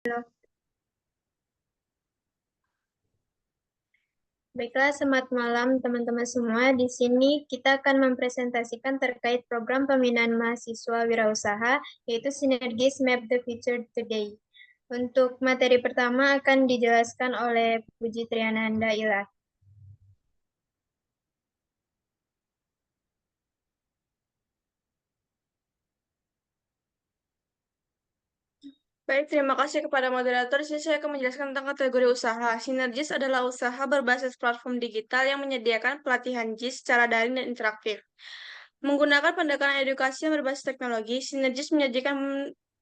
Baiklah, selamat malam teman-teman semua. Di sini kita akan mempresentasikan terkait program pembinaan mahasiswa wirausaha, yaitu Sinergis Map the Future Today. Untuk materi pertama akan dijelaskan oleh Puji Triananda Ilahi. Baik, terima kasih kepada moderator. Di sini saya akan menjelaskan tentang kategori usaha. Sinergis adalah usaha berbasis platform digital yang menyediakan pelatihan JIS secara daring dan interaktif. Menggunakan pendekatan edukasi yang berbasis teknologi, Sinergis menyajikan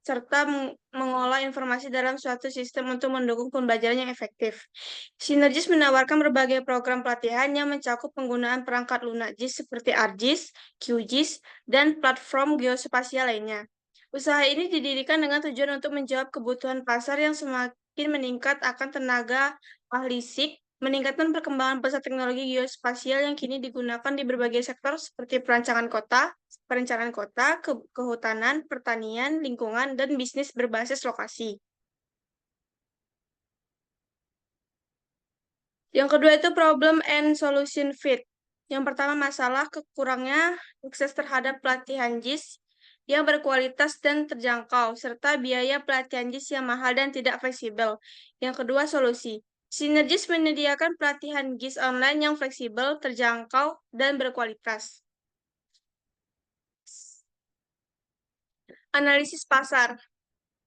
serta mengolah informasi dalam suatu sistem untuk mendukung pembelajaran yang efektif. Sinergis menawarkan berbagai program pelatihan yang mencakup penggunaan perangkat lunak JIS seperti ArcGIS, QGIS, dan platform geospasial lainnya. Usaha ini didirikan dengan tujuan untuk menjawab kebutuhan pasar yang semakin meningkat akan tenaga ahli SIK, meningkatkan perkembangan pesat teknologi geospasial yang kini digunakan di berbagai sektor seperti perencanaan kota, kehutanan, pertanian, lingkungan, dan bisnis berbasis lokasi. Yang kedua itu problem and solution fit. Yang pertama masalah kekurangnya akses terhadap pelatihan JIS yang berkualitas dan terjangkau, serta biaya pelatihan JIS yang mahal dan tidak fleksibel. Yang kedua solusi. Sinergis menyediakan pelatihan JIS online yang fleksibel, terjangkau, dan berkualitas. Analisis pasar.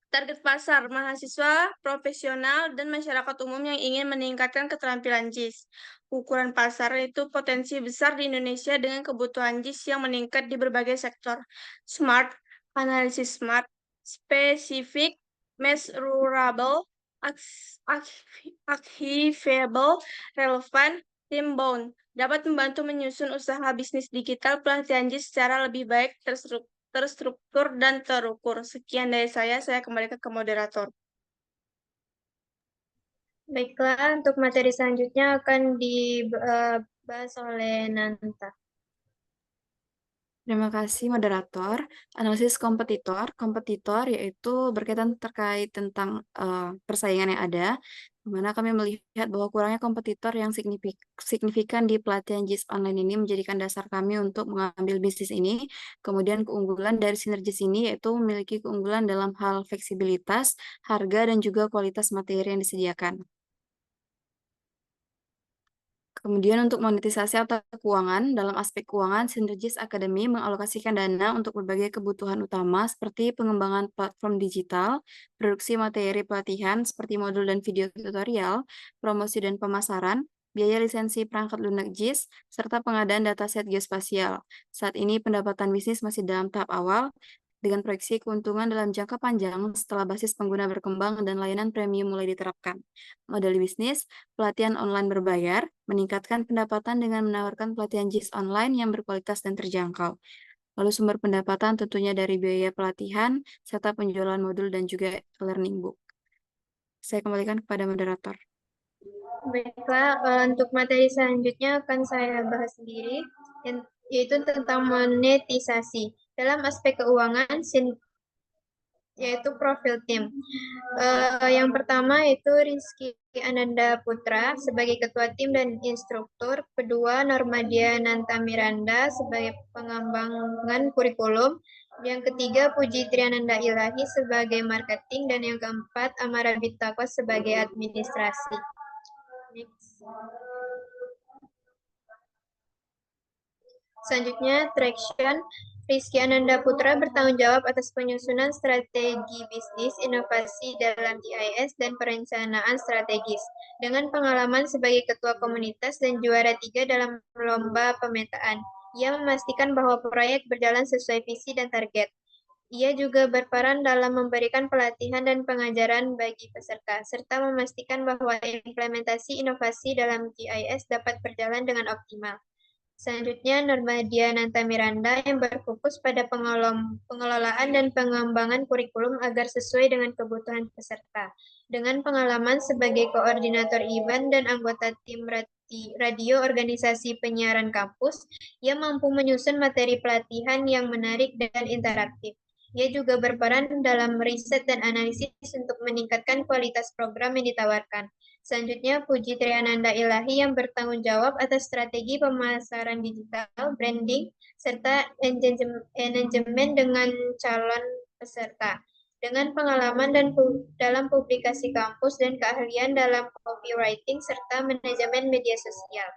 Target pasar, mahasiswa, profesional, dan masyarakat umum yang ingin meningkatkan keterampilan JIS. Ukuran pasar itu potensi besar di Indonesia dengan kebutuhan JIS yang meningkat di berbagai sektor. SMART, analisis SMART, spesifik, measurable, achievable, relevant, time-bound, dapat membantu menyusun usaha bisnis digital pelatihan JIS secara lebih baik, terstruktur, dan terukur. Sekian dari saya kembali ke moderator. Baiklah, untuk materi selanjutnya akan dibahas oleh Nanta. Terima kasih, moderator. Analisis kompetitor. Kompetitor yaitu berkaitan terkait tentang persaingan yang ada, di mana kami melihat bahwa kurangnya kompetitor yang signifikan di pelatihan JIS online ini menjadikan dasar kami untuk mengambil bisnis ini. Kemudian keunggulan dari Sinergis ini yaitu memiliki keunggulan dalam hal fleksibilitas, harga, dan juga kualitas materi yang disediakan. Kemudian untuk monetisasi atau keuangan, dalam aspek keuangan, Sinergis Academy mengalokasikan dana untuk berbagai kebutuhan utama seperti pengembangan platform digital, produksi materi pelatihan seperti modul dan video tutorial, promosi dan pemasaran, biaya lisensi perangkat lunak JIS, serta pengadaan dataset geospasial. Saat ini pendapatan bisnis masih dalam tahap awal, dengan proyeksi keuntungan dalam jangka panjang setelah basis pengguna berkembang dan layanan premium mulai diterapkan. Model bisnis, pelatihan online berbayar, meningkatkan pendapatan dengan menawarkan pelatihan JIS online yang berkualitas dan terjangkau. Lalu sumber pendapatan tentunya dari biaya pelatihan, serta penjualan modul dan juga learning book. Saya kembalikan kepada moderator. Baiklah, untuk materi selanjutnya akan saya bahas sendiri, yaitu tentang monetisasi. Dalam aspek keuangan, yaitu profil tim. Yang pertama itu Rizky Ananda Putra sebagai ketua tim dan instruktur. Kedua, Normadia Nanta Miranda sebagai pengembangan kurikulum. Yang ketiga, Puji Triananda Ilahi sebagai marketing. Dan yang keempat, Amara Bitako sebagai administrasi. Next. Selanjutnya, Traction. Rizky Ananda Putra bertanggung jawab atas penyusunan strategi bisnis, inovasi dalam GIS, dan perencanaan strategis. Dengan pengalaman sebagai ketua komunitas dan juara 3 dalam lomba pemetaan, ia memastikan bahwa proyek berjalan sesuai visi dan target. Ia juga berperan dalam memberikan pelatihan dan pengajaran bagi peserta, serta memastikan bahwa implementasi inovasi dalam GIS dapat berjalan dengan optimal. Selanjutnya, Normadia Nanta Miranda yang berfokus pada pengelolaan dan pengembangan kurikulum agar sesuai dengan kebutuhan peserta. Dengan pengalaman sebagai koordinator event dan anggota tim radio organisasi penyiaran kampus, ia mampu menyusun materi pelatihan yang menarik dan interaktif. Ia juga berperan dalam riset dan analisis untuk meningkatkan kualitas program yang ditawarkan. Selanjutnya, Puji Triananda Ilahi yang bertanggung jawab atas strategi pemasaran digital, branding, serta manajemen dengan calon peserta. Dengan pengalaman dalam publikasi kampus dan keahlian dalam copywriting serta manajemen media sosial.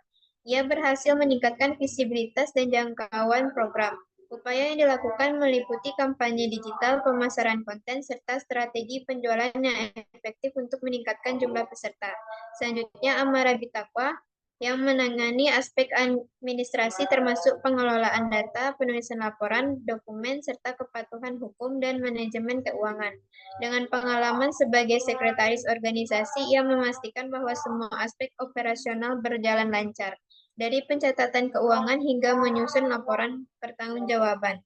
Ia berhasil meningkatkan visibilitas dan jangkauan program. Upaya yang dilakukan meliputi kampanye digital, pemasaran konten, serta strategi penjualan yang efektif untuk meningkatkan jumlah peserta. Selanjutnya, Amara Bitaqwa yang menangani aspek administrasi termasuk pengelolaan data, penulisan laporan, dokumen, serta kepatuhan hukum dan manajemen keuangan. Dengan pengalaman sebagai sekretaris organisasi, ia memastikan bahwa semua aspek operasional berjalan lancar, dari pencatatan keuangan hingga menyusun laporan pertanggungjawaban.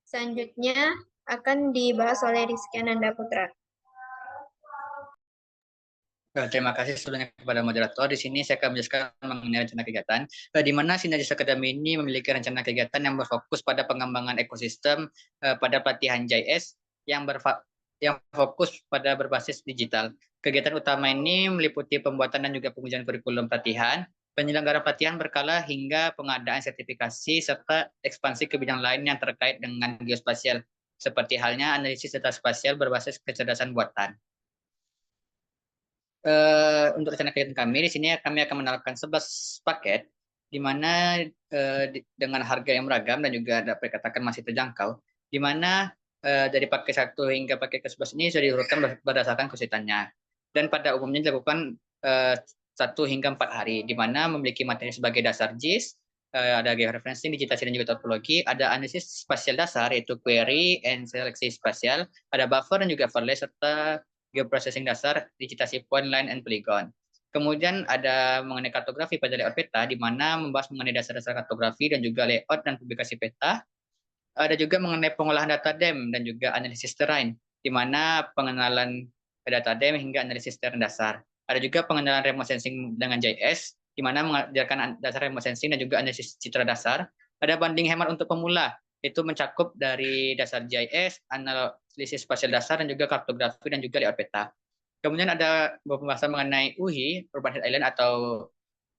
Selanjutnya akan dibahas oleh Rizky Ananda Putra. Terima kasih sebelumnya kepada moderator. Di sini saya akan menjelaskan mengenai rencana kegiatan, di mana Sinergis Academy ini memiliki rencana kegiatan yang berfokus pada pengembangan ekosistem pada pelatihan JS yang fokus pada berbasis digital. Kegiatan utama ini meliputi pembuatan dan juga pengujian kurikulum pelatihan, penyelenggaraan pelatihan berkala hingga pengadaan sertifikasi serta ekspansi ke bidang lain yang terkait dengan geospasial, seperti halnya analisis data spasial berbasis kecerdasan buatan. Untuk rencana kegiatan kami di sini kami akan menawarkan 11 paket di mana dengan harga yang beragam dan juga dapat dikatakan masih terjangkau, di mana dari paket 1 hingga paket ke-11 ini sudah diurutkan berdasarkan kesulitannya, dan pada umumnya dilakukan 1 hingga 4 hari, di mana memiliki materi sebagai dasar JIS, ada georeferencing, digitasi dan juga topologi, ada analisis spasial dasar yaitu query and seleksi spasial, ada buffer dan juga overlay, serta geoprocessing dasar, digitasi point, line, and polygon. Kemudian ada mengenai kartografi pada layout peta, di mana membahas mengenai dasar-dasar kartografi dan juga layout dan publikasi peta. Ada juga mengenai pengolahan data DEM dan juga analisis terrain, di mana pengenalan data DEM hingga analisis terrain dasar. Ada juga pengenalan remote sensing dengan JS, di mana mengajarkan dasar remote sensing dan juga analisis citra dasar. Ada banding hemat untuk pemula, itu mencakup dari dasar GIS, analisis spasial dasar, dan juga kartografi dan juga layout peta. Kemudian ada pembahasan mengenai UHI, Urban Heat Island atau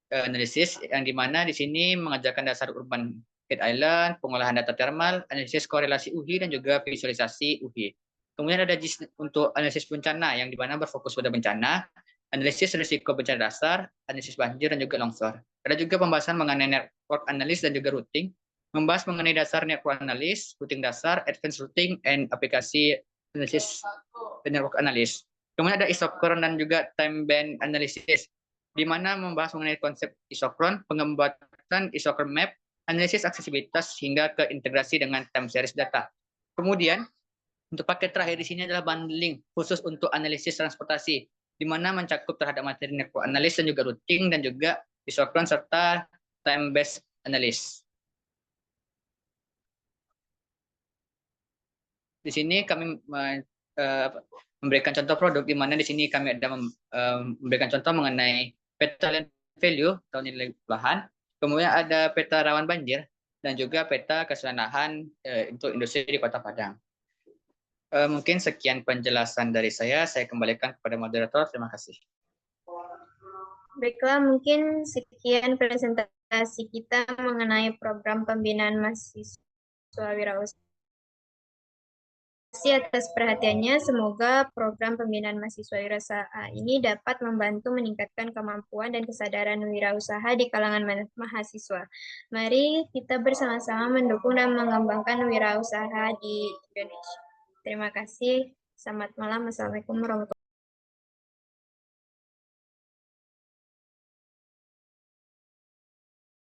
analisis, yang dimana di sini mengajarkan dasar Urban Heat Island, pengolahan data thermal, analisis korelasi UHI, dan juga visualisasi UHI. Kemudian ada JIS untuk analisis bencana, yang dimana berfokus pada bencana, analisis risiko bencana dasar, analisis banjir, dan juga longsor. Ada juga pembahasan mengenai network analysis dan juga routing, membahas mengenai dasar network analysis, routing dasar, advanced routing, and aplikasi analisis network analysis. Kemudian ada isochron dan juga time band analysis, di mana membahas mengenai konsep isochron, pengembatan isochron map, analisis aksesibilitas hingga ke integrasi dengan time series data. Kemudian untuk paket terakhir di sini adalah bundling khusus untuk analisis transportasi, di mana mencakup terhadap materi network analysis dan juga routing dan juga isochron serta time based analysis. Di sini kami memberikan contoh produk, di mana di sini kami ada memberikan contoh mengenai peta land value atau nilai lahan, kemudian ada peta rawan banjir, dan juga peta keselanahan untuk industri di Kota Padang. Mungkin sekian penjelasan dari saya kembalikan kepada moderator. Terima kasih. Baiklah, mungkin sekian presentasi kita mengenai program pembinaan mahasiswa wirausaha. Terima kasih atas perhatiannya. Semoga program pembinaan mahasiswa wirausaha ini dapat membantu meningkatkan kemampuan dan kesadaran wirausaha di kalangan mahasiswa. Mari kita bersama-sama mendukung dan mengembangkan wirausaha di Indonesia. Terima kasih. Selamat malam. Assalamualaikum warahmatullahi wabarakatuh.